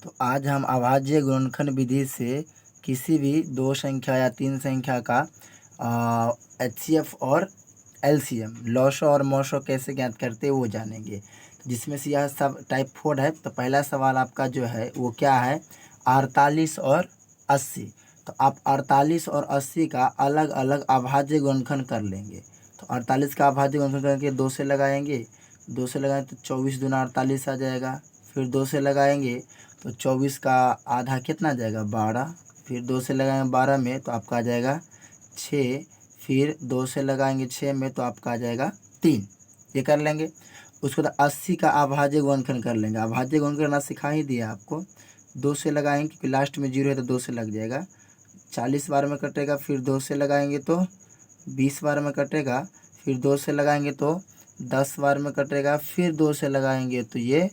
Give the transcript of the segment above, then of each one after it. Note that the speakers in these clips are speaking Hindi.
तो आज हम अभाज्य गुणनखंड विधि से किसी भी दो संख्या या तीन संख्या का HCF और LCM लॉसो और मोसो कैसे ज्ञात करते हैं वो जानेंगे। तो जिसमें से यह सब टाइप 4 है। तो पहला सवाल आपका जो है वो क्या है, 48 और 80। तो आप 48 और 80 का अलग अलग अभाज्य गुणनखंड कर लेंगे। तो 48 का अभाज्य गुणनखंड करके 2 से लगाएंगे, 2 से लगाएं तो 24 दूना 48 आ जाएगा। फिर 2 से लगाएंगे तो 24 का आधा कितना आ जाएगा, 12। फिर 2 से लगाएंगे 12 में तो आपका आ जाएगा 6। फिर 2 से लगाएंगे 6 में तो आपका आ जाएगा 3। ये कर लेंगे। उसके बाद 80 का अभाज्य गुणनखंड कर लेंगे। अभाज्य गुणनखंड करना सिखा ही दिया आपको। 2 से लगाएंगे क्योंकि लास्ट में 0 है तो 2 से लग जाएगा। 40 बार में कटेगा। फिर 2 से लगाएंगे तो 20 बार में कटेगा। फिर 2 से लगाएंगे तो 10 बार में कटेगा। फिर 2 से लगाएंगे तो ये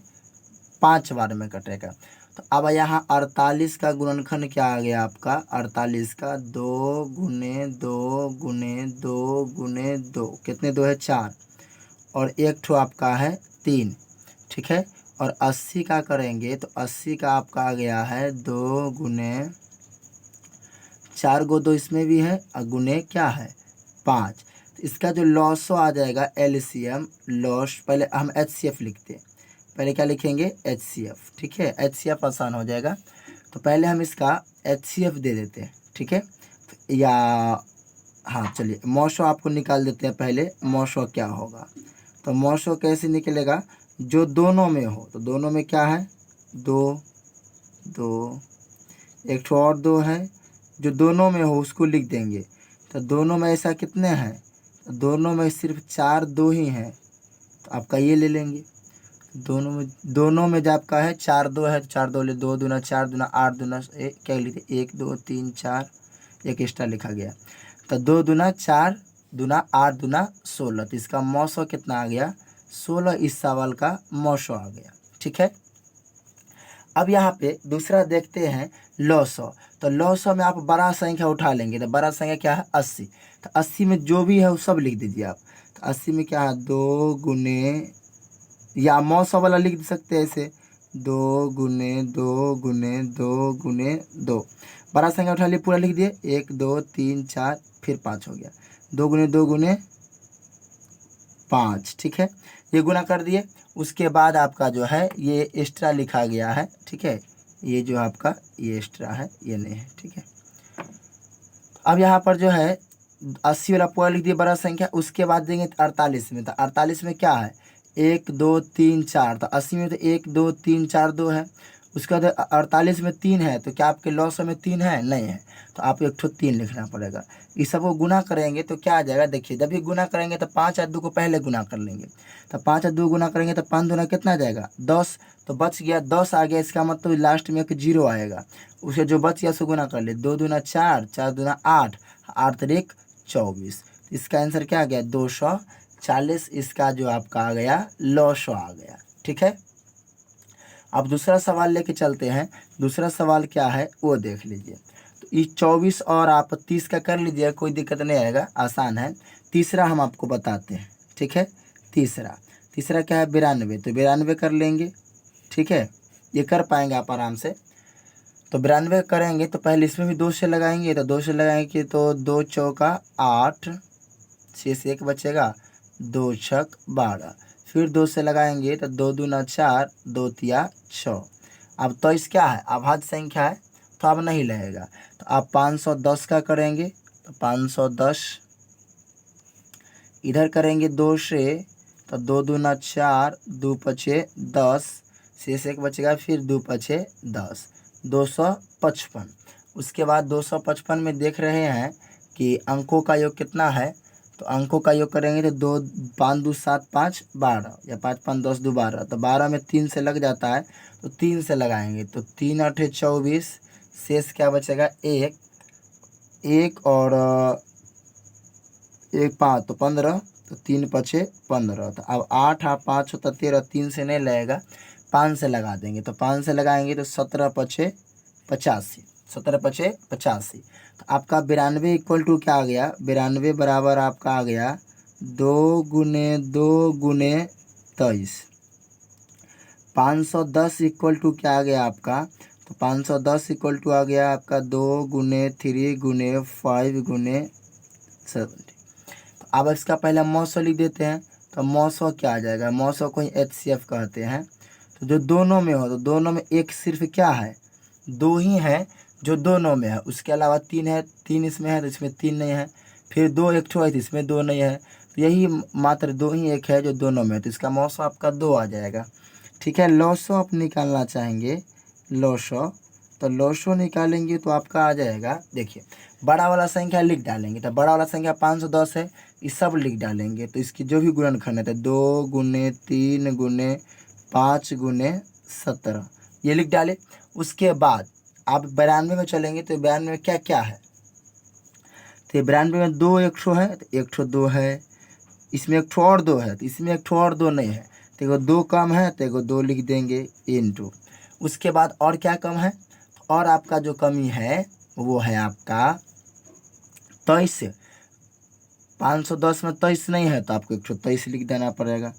5 बार में कटेगा। तो अब यहाँ 48 का गुणनखंड क्या आ गया आपका, 48 का 2 गुने 2 गुने 2 गुने 2, कितने 2 है 4, और एक ठो आपका है 3। ठीक है। और 80 का करेंगे तो 80 का आपका आ गया है 2 गुने 4 गो 2 इसमें भी है और गुने क्या है 5। तो इसका जो लॉसो आ जाएगा LCM लॉस, पहले हम HCF लिखते हैं। पहले क्या लिखेंगे HCF। ठीक है, HCF आसान हो जाएगा। तो पहले हम इसका HCF दे देते हैं। ठीक है, या हाँ चलिए मोशो आपको निकाल देते हैं। पहले मोशो क्या होगा, तो मोशो कैसे निकलेगा, जो दोनों में हो। तो दोनों में क्या है 2 2, एक ठो और 2 है, जो दोनों में हो उसको लिख देंगे। तो दोनों में ऐसा कितने हैं, तो दोनों में सिर्फ 4 2 ही हैं, तो आपका ये ले लेंगे। दोनों में जब आपका है 4 2 है तो 4 2 ले, 2 दूना 4 दूना 8 दूना क्या लिखे 1 2 3 4, एक एक्स्ट्रा लिखा गया। तो 2 दूना 4 दूना 8 दूना 16। तो इसका मौसो कितना आ गया 16। इस सवाल का मौसो आ गया। ठीक है। अब यहाँ पे दूसरा देखते हैं लॉसो। तो लॉसो में आप बड़ा संख्या उठा लेंगे। तो बड़ा संख्या क्या है 80। तो 80 में जो भी है वो सब लिख दीजिए आप। तो 80 में क्या है 2 गुने, या मौसम वाला लिख सकते हैं ऐसे 2 गुने 2 गुने 2 गुने 2। बड़ा संख्या उठा लिए पूरा लिख दिए 1 2 3 4 फिर 5 हो गया। 2 गुने 2 गुने 5। ठीक है, ये गुना कर दिए। उसके बाद आपका जो है ये एक्स्ट्रा लिखा गया है। ठीक है, ये जो आपका ये एक्स्ट्रा है ये नहीं है। ठीक है, अब यहाँ पर जो है 80 वाला पूरा लिख दिए बड़ा संख्या। उसके बाद देंगे 48 में। तो 48 में क्या है 1 2 3 4। तो 80 में तो 1 2 3 4 2 है। उसके बाद 48 में 3 है। तो क्या आपके लॉसो में 3 है, नहीं है, तो आपको एक ठो 3 लिखना पड़ेगा। इस सबको गुना करेंगे तो क्या आ जाएगा, देखिए जब भी गुना करेंगे तो 5 और 2 को पहले गुना कर लेंगे। तो 5 और 2 गुना करेंगे तो 5 दूना कितना आ जाएगा 10। तो बच गया 10 आ गया। इसका मतलब लास्ट में एक 0 आएगा। उसे जो बच गया उसको गुना कर ले। 2 दूना 4 4 दूना 8 8 तरीक 24। इसका आंसर क्या आ गया 240। इसका जो आपका आ गया लॉसो आ गया। ठीक है, अब दूसरा सवाल लेके चलते हैं। दूसरा सवाल क्या है वो देख लीजिए। तो इस 24 और आप 30 का कर लीजिए, कोई दिक्कत नहीं आएगा, आसान है। तीसरा हम आपको बताते हैं। ठीक है, तीसरा क्या है 92। तो 92 कर लेंगे। ठीक है, ये कर पाएंगे आप आराम से। तो 92 करेंगे तो पहले इसमें भी 2 से लगाएंगे। तो 2 से लगाएंगे तो 2 चौका 8, 6 से 1 बचेगा, 2 छक 12। फिर 2 से लगाएंगे तो 2 दूना 4 2 तिया 6। अब तो इस क्या है अभाज्य संख्या है तो अब नहीं लगेगा। तो आप 510 का करेंगे। तो 510 इधर करेंगे 2 से। तो 2 दूना 4 2 पचे 10, शेष 1 बचेगा, फिर 2 पचे 10, 255। उसके बाद 255 में देख रहे हैं कि अंकों का योग कितना है। तो अंकों का योग करेंगे तो 2 5 2 7 5 12, या 5 5 10 2 12। तो 12 में 3 से लग जाता है तो 3 से लगाएंगे। तो 3 8 24, शेष क्या बचेगा 1 1 और 1 5 तो 15। तो 3 पचे 15। तो अब 8 और 5 होता 13, 3 से नहीं लगेगा, 5 से लगा देंगे। तो 5 से लगाएंगे तो 17 पचे 85, 17 पचे 85। तो आपका 92 इक्वल टू क्या आ गया, 92 बराबर आपका आ गया 2 गुने 2 गुने 23। 510 इक्वल टू क्या आ गया आपका, तो 510 इक्वल टू आ गया आपका 2 गुने 3 गुने 5 गुने 70। तो अब इसका पहले मौसो लिख देते हैं। तो मौसो क्या आ जाएगा, मौसो को ही HCF कहते हैं। तो जो दोनों में हो, तो दोनों में एक सिर्फ क्या है, 2 ही है जो दोनों में है, उसके अलावा 3 है, 3 इसमें है तो इसमें 3 नहीं है। फिर 2 एक ठो है तो इसमें 2 नहीं है, तो यही मात्र 2 ही एक है जो दोनों में है, तो इसका मौसो आपका 2 आ जाएगा। ठीक है, लॉसो आप निकालना चाहेंगे, लॉसो, तो लॉसो निकालेंगे तो आपका आ जाएगा, देखिए बड़ा वाला संख्या लिख डालेंगे, तो बड़ा वाला संख्या 510 है, ये सब लिख डालेंगे। तो इसकी जो भी गुणनखंड है तो 2 गुने 3 गुने 5 गुने 17 ये लिख डाले। उसके बाद आप 92 में चलेंगे, तो 92 में क्या क्या है, तो 92 में 2 एक ठो है तो एक ठो 2 है, इसमें एक ठो और 2 है तो इसमें एक ठो और 2 नहीं है, तो एगो 2 कम है तो एगो 2 लिख देंगे इनटू। उसके बाद और क्या कम है, और आपका जो कमी है वो है आपका 23। 510 में 23 नहीं है तो आपको 123 लिख देना पड़ेगा।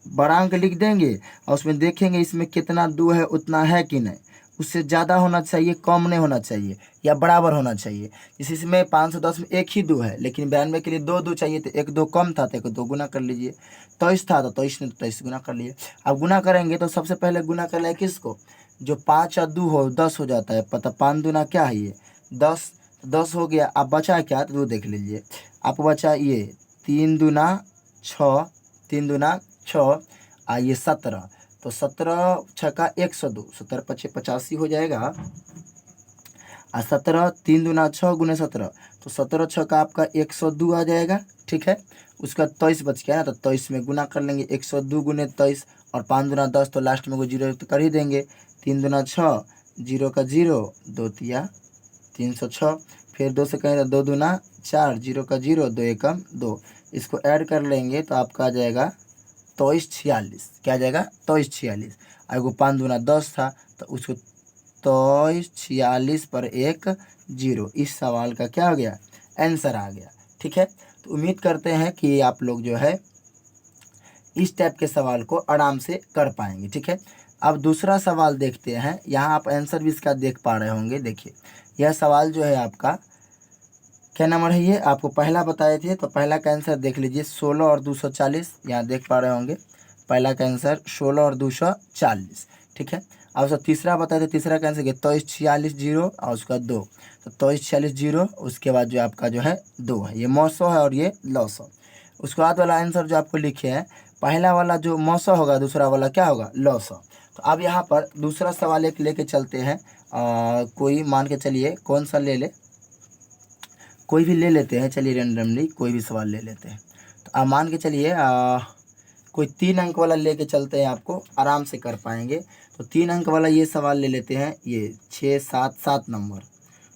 बड़ा अंक लिख देंगे और उसमें देखेंगे इसमें कितना 2 है उतना है कि नहीं, उससे ज़्यादा होना चाहिए, कम नहीं होना चाहिए, या बराबर होना चाहिए। जैसे इसमें 510 में एक ही 2 है, लेकिन 92 के लिए 2 चाहिए, तो एक 2 कम था तो एक 2 गुना कर लीजिए। 23 था तो 23 ने 23 गुना कर लिए। अब गुना करेंगे तो सबसे पहले गुना कर ले किसको, जो 5 और 2 हो 10 हो जाता है, पता 5 दूना क्या है ये 10, 10 हो गया। अब बचा क्या, तो वो देख लीजिए, आपको बचा ये 3 दूना 6, 3 दूना 6 ये 17, तो 17 छक्का 102, 17 पचे 85 हो जाएगा। 17 3 दूना 6 गुने 17, तो 17 छक्का आपका 102 आ जाएगा। ठीक है, उसका 23 बच गया ना, तो 23 में गुना कर लेंगे, 102 गुने 23, और 5 दूना 10, तो लास्ट में वो जीरो तो कर ही देंगे। 3 दूना 6, 0 का 0, 2 तिया 306, फिर 2 से कहें तो 2 दूना 4, 0 का 0, 2 एकम 2, इसको ऐड कर लेंगे तो आपका आ जाएगा 2346। क्या आ जाएगा 2346। एगो 5 दूना 10 था तो उसको 2346 पर 1 0, इस सवाल का क्या हो गया, आंसर आ गया। ठीक है, तो उम्मीद करते हैं कि आप लोग जो है इस टाइप के सवाल को आराम से कर पाएंगे। ठीक है, अब दूसरा सवाल देखते हैं। यहाँ आप आंसर भी इसका देख पा रहे होंगे। देखिए यह सवाल जो है आपका क्या नंबर है, ये आपको पहला बताए थे, तो पहला का आंसर देख लीजिए 16 और 240, यहाँ देख पा रहे होंगे पहला का आंसर 16 और 240। ठीक है, अब सब तीसरा बताए थे, तीसरा का आंसर 2346 0 और उसका 2, तो 2346 0, उसके बाद जो आपका जो है 2 है, ये मौसो है और ये लौसो। उसके बाद वाला आंसर जो आपको लिखे हैं, पहला वाला जो मौसो होगा, दूसरा वाला क्या होगा लौसो। तो अब यहाँ पर दूसरा सवाल एक लेके चलते हैं, कोई मान के चलिए कौन सा ले ले, कोई भी ले लेते हैं, चलिए रेंडमली कोई भी सवाल ले लेते हैं। तो आप मान के चलिए कोई 3 अंक वाला लेके चलते हैं, आपको आराम से कर पाएंगे। तो 3 अंक वाला ये सवाल ले लेते हैं, ये 6 7 7 नंबर,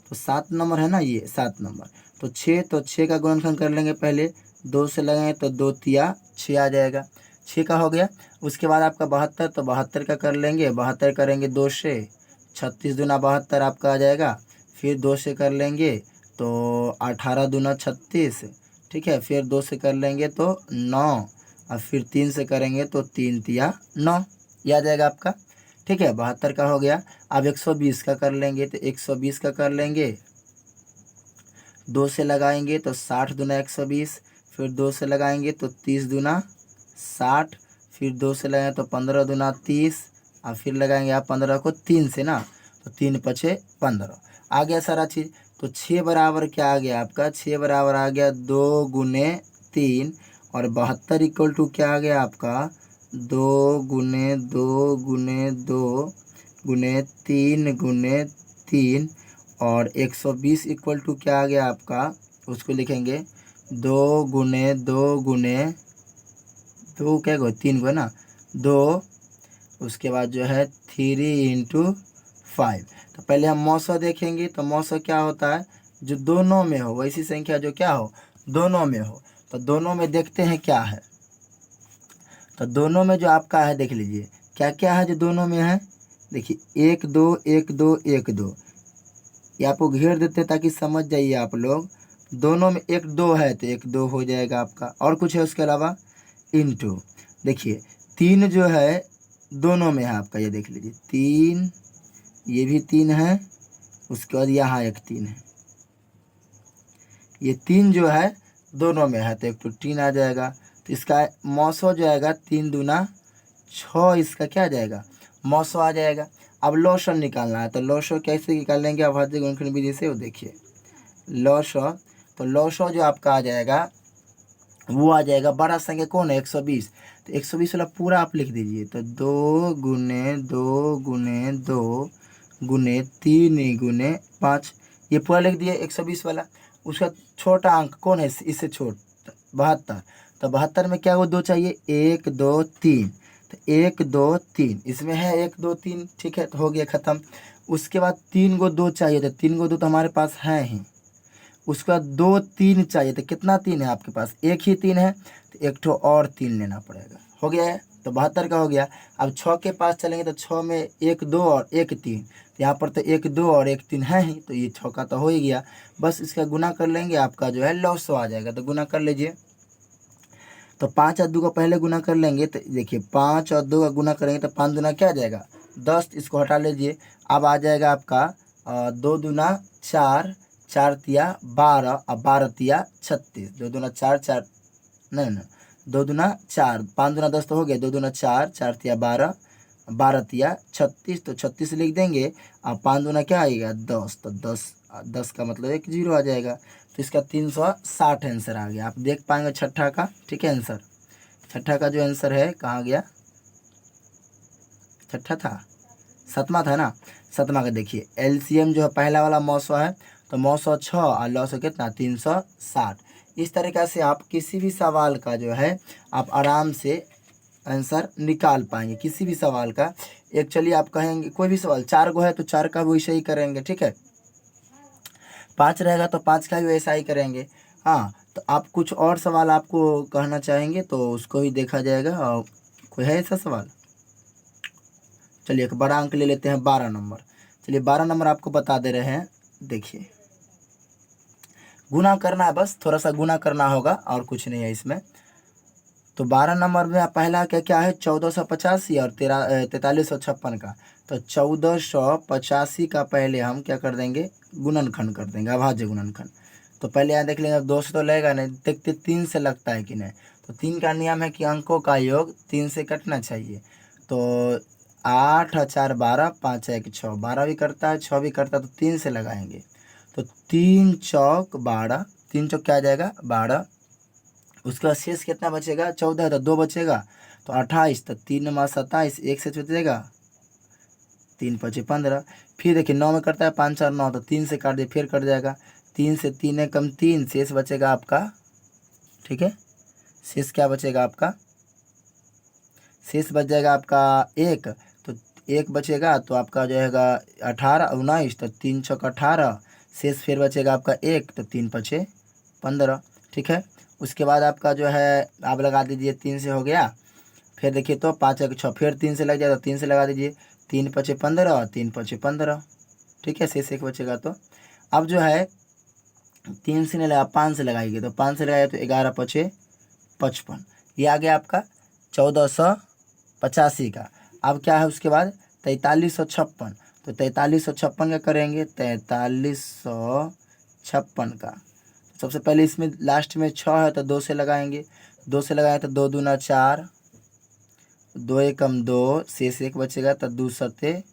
तो 7 नंबर है ना, ये 7 नंबर, तो 6, तो 6 का गुणनखंड कर लेंगे, पहले 2 से लगाएंगे तो 2 तिया 6 आ जाएगा, 6 का हो गया। उसके बाद आपका 72, तो 72 का कर लेंगे, 72 करेंगे 2 से, 36 दूना 72 आपका आ जाएगा। फिर 2 से कर लेंगे तो 18 दूना 36। ठीक है, फिर 2 से कर लेंगे तो 9, और फिर 3 से करेंगे तो 3 तिया 9, यह आ जाएगा आपका। ठीक है, 72 का हो गया। अब 120 का कर लेंगे, तो 120 का कर लेंगे, 2 से लगाएंगे तो 60 दूना 120, फिर 2 से लगाएंगे तो 30 दूना 60, फिर 2 से लगाएंगे तो 15 दूना 30, और फिर लगाएंगे आप 15 को 3 से ना, तो 3 पछे 15 आ गया सारा चीज़। तो 6 बराबर क्या आ गया आपका, 6 बराबर आ गया 2 गुने 3, और 72 इक्वल टू क्या आ गया आपका 2 गुने 2 गुने 2 गुने 3 गुने 3, और 120 इक्वल टू क्या आ गया आपका, उसको लिखेंगे 2 गुने 2 गुने 2 क्या गो 3 गो ना 2, उसके बाद जो है 3 इंटू 5। तो पहले हम मौसो देखेंगे, तो मौसो क्या होता है, जो दोनों में हो, वैसी संख्या जो क्या हो दोनों में हो। तो दोनों में देखते हैं क्या है, तो दोनों में जो आपका है देख लीजिए क्या क्या है जो दोनों में है। देखिए 1 2 1 2 1 2, ये आपको घेर देते हैं ताकि समझ जाइए आप लोग। दोनों में 1 2 है तो 1 2 हो जाएगा आपका, और कुछ है उसके अलावा इनटू। देखिए 3 जो है दोनों में है आपका, ये देख लीजिए 3, ये भी 3 है, उसके बाद यहाँ एक 3 है, ये 3 जो है दोनों में है, तो एक तो 3 आ जाएगा। तो इसका मौसो जो आएगा 3 दूना 6, इसका क्या आ जाएगा मौसो आ जाएगा। अब लॉसो निकालना है, तो लॉसो कैसे निकालेंगे अभाज्य गुणनखंड विधि से, वो देखिए लॉसो, तो लॉसो जो आपका आ जाएगा वो आ जाएगा, बड़ा संख्या कौन है 120, तो 120 वाला पूरा आप लिख दीजिए, तो 2 गुने 2 गुने 2 गुने 3 गुने 5, ये पूरा लिख दिए 120 वाला। उसका छोटा अंक कौन है इससे छोट 72, तो 72 में क्या वो 2 चाहिए, 1 2 3, तो 1 2 3 इसमें है 1 2 3, ठीक है, तो हो गया ख़त्म। उसके बाद 3 को 2 चाहिए, तो 3 को 2 तो हमारे पास है ही, उसका 2 3 चाहिए, तो कितना 3 है आपके पास, एक ही 3 है, तो एक ठो और 3 लेना पड़ेगा, हो गया है, तो 72 का हो गया। अब 6 के पास चलेंगे, तो 6 में 1 2 और 1 3, तो यहाँ पर तो 1 2 और 1 3 है ही, तो ये 6 का तो हो ही गया। बस इसका गुना कर लेंगे, आपका जो है लॉसो आ जाएगा, तो गुना कर लीजिए। तो 5 और 2 का पहले गुना कर लेंगे, तो देखिए 5 और 2 का गुना करेंगे, तो 5 दूना क्या आ जाएगा 10, इसको हटा लीजिए। अब आ जाएगा आपका 2 दूना 4, 4 तिया 12 और 12 तिया 36, 2 दूना 4 4, नहीं नहीं 2 दूना 4, 5 दूना 10 तो हो गया, 2 दूना 4, 4 तिया 12, 12 तिया 36, तो 36 लिख देंगे। और 5 दूना क्या आएगा 10, तो 10 का मतलब एक जीरो आ जाएगा, तो इसका 360 आंसर आ गया। आप देख पाएंगे छठा का, ठीक है आंसर, छठा का जो आंसर है कहाँ गया, छठा था, सतमा था ना, सतमा का देखिए एलसीएम जो है पहला वाला मौसो है, तो मौसो 6 और लॉसो कितना 360। इस तरीक़ा से आप किसी भी सवाल का जो है आप आराम से आंसर निकाल पाएंगे, किसी भी सवाल का। एक चलिए आप कहेंगे कोई भी सवाल 4 गो है तो 4 का भी वैसे ही करेंगे, ठीक है, 5 रहेगा तो 5 का भी वैसा ही करेंगे। हाँ, तो आप कुछ और सवाल आपको कहना चाहेंगे तो उसको भी देखा जाएगा। और कोई है ऐसा सवाल, चलिए एक बड़ा अंक ले लेते हैं 12 नंबर। चलिए 12 नंबर आपको बता दे रहे हैं, देखिए गुना करना है, बस थोड़ा सा गुना करना होगा और कुछ नहीं है इसमें। तो 12 नंबर में पहला क्या क्या है 1485 और 4356 का, तो 1485 का पहले हम क्या कर देंगे गुणनखंड कर देंगे, अभाज्य गुणनखंड। तो पहले यहाँ देख लेंगे 2 से तो लगेगा नहीं, देखते 3 से लगता है कि नहीं, तो 3 का नियम है कि अंकों का योग 3 से कटना चाहिए। तो 8 और 4 12, 5 1 6, 12 भी करता है 6 भी करता है, तो 3 से लगाएंगे, तो 3 चौक 12, 3 चौक क्या आ जाएगा 12, उसके बाद शेष कितना बचेगा 14 है, तो 2 बचेगा, तो 28, तो 3 मा 27, 1 से बचेगा 3 5 15। फिर देखिए 9 में करता है 5 4 9, तो 3 से काट दिए फिर कट जाएगा, 3 से 3 कम 3, शेष बचेगा आपका, ठीक है, शेष क्या बचेगा आपका, शेष बच जाएगा आपका 1, तो 1 बचेगा, तो आपका जो है 18 19, तो 3 छक 18, शेष फिर बचेगा आपका 1, तो 3 5 15, ठीक है। उसके बाद आपका जो है आप लगा दीजिए 3 से हो गया, फिर देखिए तो 5 1 6, फिर 3 से लग जाएगा, तो 3 से लगा दीजिए, 3 5 15 और 3 5 15, ठीक है, शेष 1 बचेगा। तो अब जो है 3 से नहीं लगा 5 से लगाइए, तो 5 से लगाइए तो 11 5 55, ये आ गया आपका 1485 का। अब क्या है उसके बाद 4356, तो 4356 का करेंगे, 4356 का सबसे पहले इसमें लास्ट में 6 है तो 2 से लगाएंगे, 2 से लगाएं तो 2 दूना 4, 2 एकम 2, शेष 1 बचेगा, तो 2 सत्ते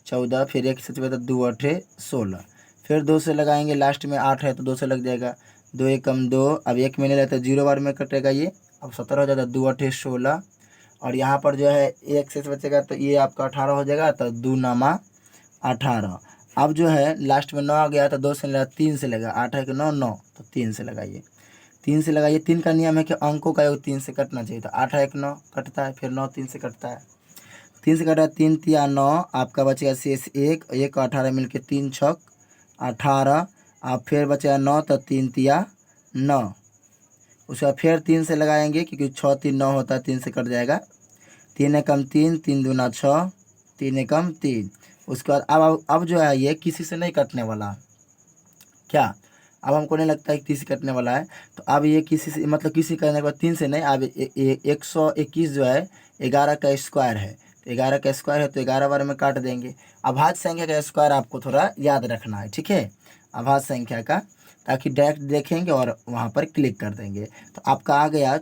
14, फिर 1 से तो 2 8 16, फिर 2 से लगाएंगे, लास्ट में 8 है तो 2 से लग जाएगा, 2 एकम 2, अब 1 महीने लगता है 0 बार में कटेगा ये, अब 17 हो जाता है, 2 8 16, और यहाँ पर जो है 1 शेष बचेगा, तो ये आपका 18 हो जाएगा, तो 2 नामा 18। अब जो है लास्ट में 9 आ गया, तो 2 से लगा 3 से लगा, 8 है कि 9 9, तो 3 से लगाइए, 3 से लगाइए, 3 का नियम है कि अंकों का योग 3 से कटना चाहिए, तो 8 1 9 कटता है, फिर 9 3 से कटता है, 3 से कटा 3 तिया 9, आपका बचेगा शेष 1 1 18 मिल के 3 छक 18, आप फिर बचेगा 9, तो 3 तिया 9, उसके बाद फिर 3 से लगाएंगे क्योंकि 6 3 9 होता है, 3 से कट जाएगा, 3 एकम 3, 3 दूना 6, 3 एकम 3। उसके बाद अब जो है ये किसी से नहीं कटने वाला, क्या अब हमको नहीं लगता है कि किसी कटने वाला है, तो अब ये किसी से मतलब किसी करने के बाद 3 से नहीं, अब 121 जो है 11 का स्क्वायर है, 11 का स्क्वायर है तो 11 बार में काट देंगे। अभाज्य संख्या का स्क्वायर आपको थोड़ा याद रखना है, ठीक है, अभाज्य संख्या का, ताकि डायरेक्ट देखेंगे और वहाँ पर क्लिक कर देंगे। तो आपका आ गया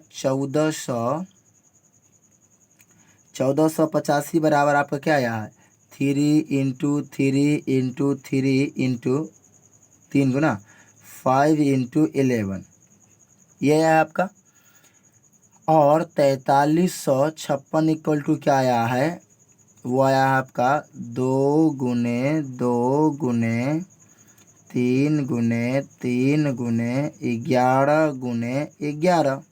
1485 बराबर आपका क्या आया है 3 इंटू 3 गुना 5 इंटू 11, ये है आपका। और 4356 इक्वल टू क्या आया है, वो आया है आपका 2 गुने 2 गुने 3 गुने 3 गुने 11 गुने 11।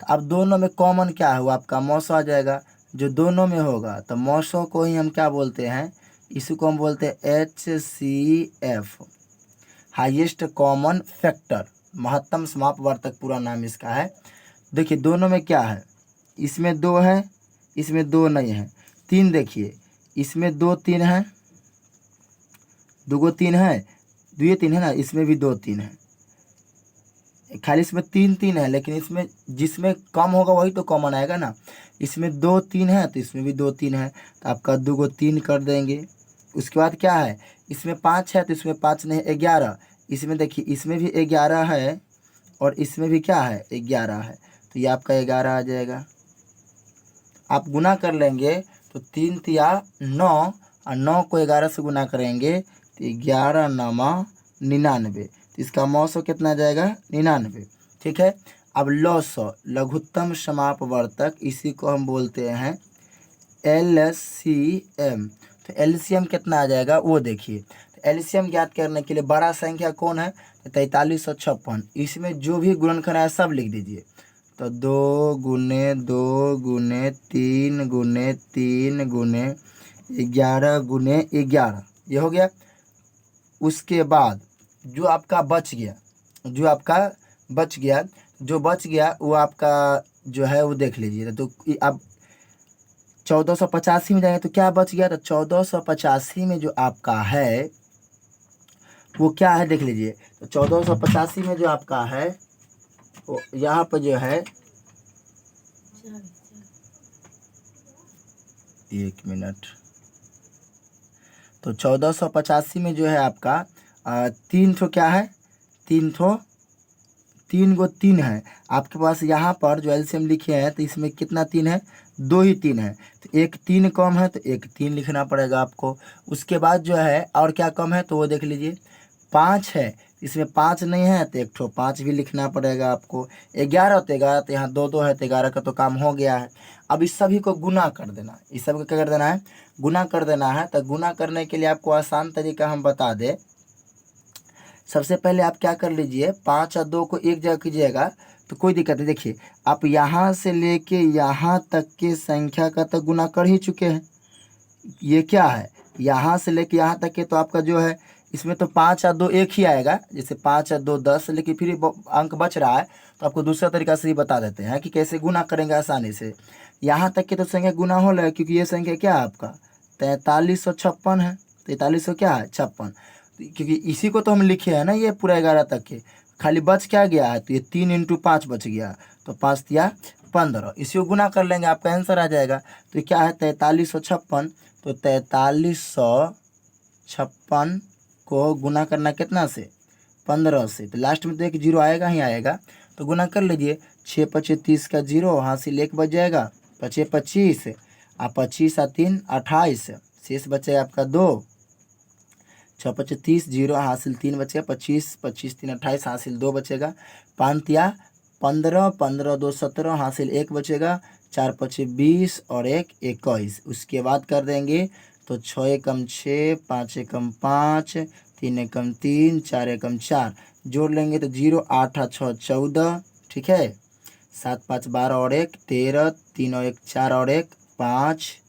तो अब दोनों में कॉमन क्या है, वो आपका मौसो आ जाएगा। जो दोनों में होगा तो मौसो को ही हम क्या बोलते हैं, इसी को हम बोलते हैं HCF, हाईएस्ट कॉमन फैक्टर, महत्तम समापवर्तक पूरा नाम इसका है। देखिए दोनों में क्या है, इसमें 2 है, इसमें 2 नहीं है। 3 देखिए, इसमें 2 3 है, 2 3 है, 2 3 है ना, इसमें भी 2 3 है, खाली इसमें 3 3 है, लेकिन इसमें जिसमें कम होगा वही तो कॉमन आएगा ना। इसमें 2 3 है तो इसमें भी 2 3 है, तो आपका 2 को 3 कर देंगे। उसके बाद क्या है, इसमें 5 है तो इसमें 5 नहीं 11, इसमें देखिए इसमें भी 11 है और इसमें भी क्या है 11 है, तो ये आपका 11 आ जाएगा। आप गुना कर लेंगे तो 3 तिया 9 और 9 को 11 से गुना करेंगे तो 11 9 99, तो इसका मौसो कितना आ जाएगा 99, ठीक है। अब लौसो लघुत्तम समापवर्तक, इसी को हम बोलते हैं LCM। तो LCM कितना आ जाएगा वो देखिए। तो LCM ज्ञात करने के लिए बड़ा संख्या कौन है, 4356, इसमें जो भी गुणनखंड है सब लिख दीजिए। तो 2 गुने 2 गुने 3 गुने 3 गुने 11 गुने 11, ये हो गया। उसके बाद जो आपका बच गया, जो बच गया वो आपका जो है वो देख लीजिए। तो अब 1485 में जाएंगे तो क्या बच गया, तो 1485 में जो आपका है वो क्या है देख लीजिए। तो 1485 में जो आपका है वो यहाँ पर जो है, एक मिनट, तो 1485 में जो है आपका 3 ठो क्या है, 3 गो 3 है आपके पास। यहाँ पर जो एलसीएम लिखे हैं तो इसमें कितना 3 है, 2 ही 3 है, तो एक 3 कम है तो एक 3 लिखना पड़ेगा आपको। उसके बाद जो है और क्या कम है तो वो देख लीजिए। 5 है, इसमें 5 नहीं है तो एक ठो 5 भी लिखना पड़ेगा आपको। 11 तो 11, तो यहाँ 2 2 है तो 11 का तो काम हो गया है। अब इस सभी को गुना कर देना है, इस सभी को क्या कर देना है, गुना कर देना है। तो गुना करने के लिए आपको आसान तरीका हम बता दें। सबसे पहले आप क्या कर लीजिए, 5 और 2 को एक जगह कीजिएगा तो कोई दिक्कत नहीं। देखिए आप यहाँ से लेके यहाँ तक के संख्या का तो गुना कर ही चुके हैं। ये क्या है, यहाँ से लेके यहाँ तक के, तो आपका जो है इसमें तो 5 और 2 एक ही आएगा, जैसे 5 और 2 10, लेकिन फिर अंक बच रहा है तो आपको दूसरा तरीका से ही बता देते हैं कि कैसे गुना करेंगे आसानी से। यहाँ तक के तो संख्या गुना हो रहा है, क्योंकि ये संख्या क्या है आपका 4356 है, 4300 क्या है 56, क्योंकि इसी को तो हम लिखे हैं ना ये पूरा 11 तक के। खाली बच क्या गया है, तो ये 3 इंटू 5 बच गया, तो 5 तिया 15, इसी को गुना कर लेंगे आपका आंसर आ जाएगा। तो क्या है 4356, तो 4356 को गुना करना कितना से 15 से, तो लास्ट में तो एक जीरो आएगा ही आएगा, तो गुना कर लीजिए। 6 5 30 का जीरो, हासिल 1 बच जाएगा, 5 25 और 25 और 3 28, शेष बचेगा आपका 2। 6 5 30, जीरो हासिल 3 बचेगा, 25 25 3 28, हासिल 2 बचेगा, 5 तिया 15 15 2 17, हासिल 1 बचेगा, 4 5 20 और 1 21। उसके बाद कर देंगे तो 6 एकम 6, 5 एकम 5, 3 एकम 3, 4 एकम 4, जोड़ लेंगे तो 0 8 8 6 14, ठीक है, 7 5 12 और 1 13, 3 और 1 4 और 1 5,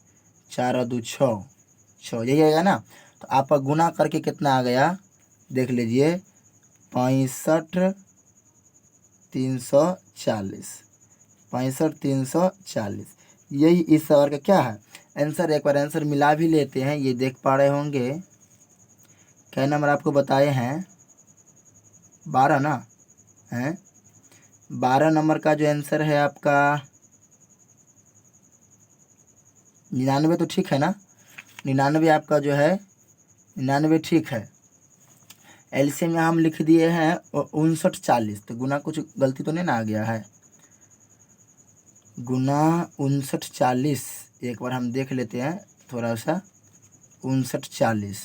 4 और 2 6, यही आएगा ना। तो आप गुना करके कितना आ गया देख लीजिए, 65 340, 65 340, यही इस सवाल का क्या है आंसर। एक बार आंसर मिला भी लेते हैं, ये देख पा रहे होंगे क्या नंबर आपको बताए हैं, 12 ना हैं। 12 नंबर का जो आंसर है आपका 99 तो ठीक है ना, 99 आपका जो है 99 ठीक है। एलसीएम यहाँ हम लिख दिए हैं 59 40, तो गुना कुछ गलती तो नहीं ना आ गया है, गुना 59 40 एक बार हम देख लेते हैं थोड़ा सा। 59 40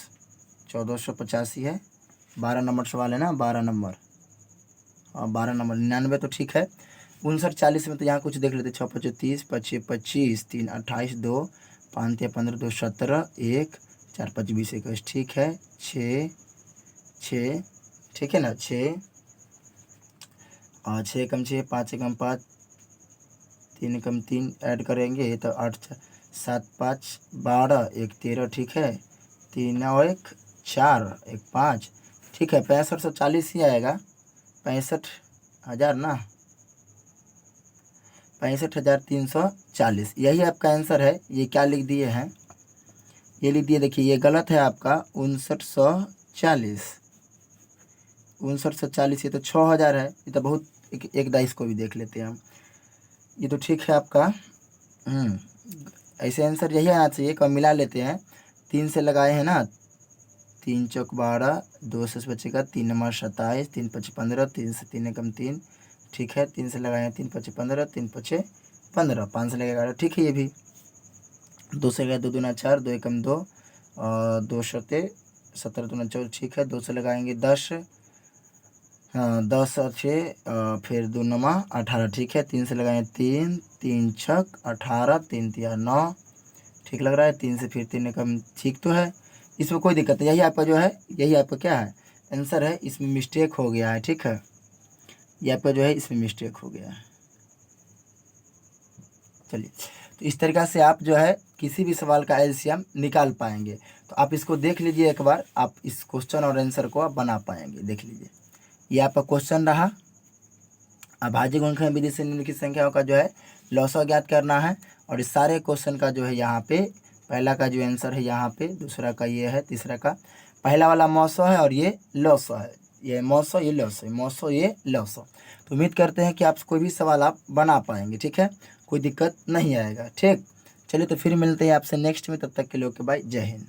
1485 है, 12 नंबर सवाल है ना, 12 नंबर और 12 नंबर। 99 तो ठीक है। 59 40 में तो यहाँ कुछ देख लेते, 6 5 30, 5 25, 3 28, 2 5 15, 2 17, 1 4 5 20 21, ठीक है। 6 6 ठीक है ना, 6 और 6 कम 6, 5 कम 5, 3 कम 3 ऐड करेंगे तो 8 7 5 12, 1 13, ठीक है। 3 और 1 4, 1 5, ठीक है। 6540 ही आएगा, 65,000 ना, 65,340 यही आपका आंसर है। ये क्या लिख दिए हैं, ये लिख दिए, देखिए ये गलत है आपका 5940, 5940 ये तो 6000 है, ये तो बहुत एक डाइस को भी देख लेते हैं हम, ये तो ठीक है आपका। ऐसे आंसर यही आना चाहिए। कब मिला लेते हैं, 3 से लगाए हैं ना, 3 चौक 12, 2 से बचेगा 3 नंबर 27, 3 5 15, 3 से 3 कम 3, ठीक है। 3 से लगाए हैं 3 5 15, 3 5 15, 5 से लगेगा 11, ठीक है। ये भी 2 से लगाए 2 दूना 4, 2 एकम 2 और 2 सते 17 दूना 14, ठीक है। 2 से लगाएंगे 10, हाँ 10 और 6 फिर 2 नमा 18, ठीक है। 3 से लगाएंगे 3 3 छक 18, 3 3 9, ठीक लग रहा है। 3 से फिर 3 कम, ठीक तो है, इसमें कोई दिक्कत नहीं। यही आपका जो है, यही आपका क्या है आंसर है। इसमें मिस्टेक हो गया है, ठीक है, ये आपका जो है इसमें मिस्टेक हो गया है। चलिए, तो इस तरीक़ा से आप जो है किसी भी सवाल का एलसीएम निकाल पाएंगे। तो आप इसको देख लीजिए एक बार, आप इस क्वेश्चन और आंसर को आप बना पाएंगे। देख लीजिए, ये आपका क्वेश्चन रहा। अभाज्य गुणनखंड विधि से निम्नलिखित संख्याओं का जो है लॉसव ज्ञात करना है। और इस सारे क्वेश्चन का जो है यहाँ पे पहला का जो आंसर है यहाँ पे, दूसरा का ये है, तीसरा का, पहला वाला मौसो है और ये लॉसव है, ये मौसो ये लॉसव, मौसो ये लॉसव। तो उम्मीद करते हैं कि आप कोई भी सवाल आप बना पाएंगे, ठीक है, कोई दिक्कत नहीं आएगा, ठीक। चलिए, तो फिर मिलते हैं आपसे नेक्स्ट में, तब तक के लिए ओके बाय, जय हिंद।